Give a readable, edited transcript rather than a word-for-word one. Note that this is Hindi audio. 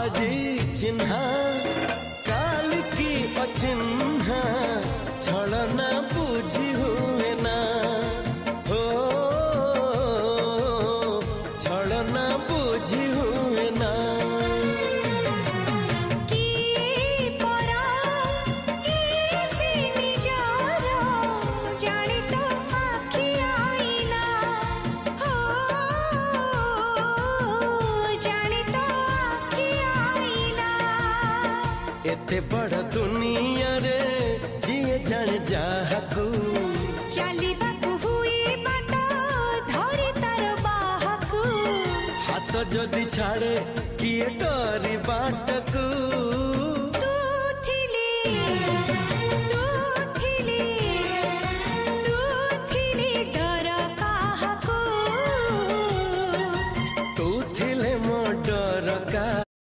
आजी चिन्हा काल की अचिन्हा छलना बुझी हुए ना हो छलना बुझी हुए ना एते बड़ दुनिया रे जिए जाने जाहकू चलिबाकू हुई बाट धरी तार बाहकू हाथ जदि छाड़े किए डरी बाटकू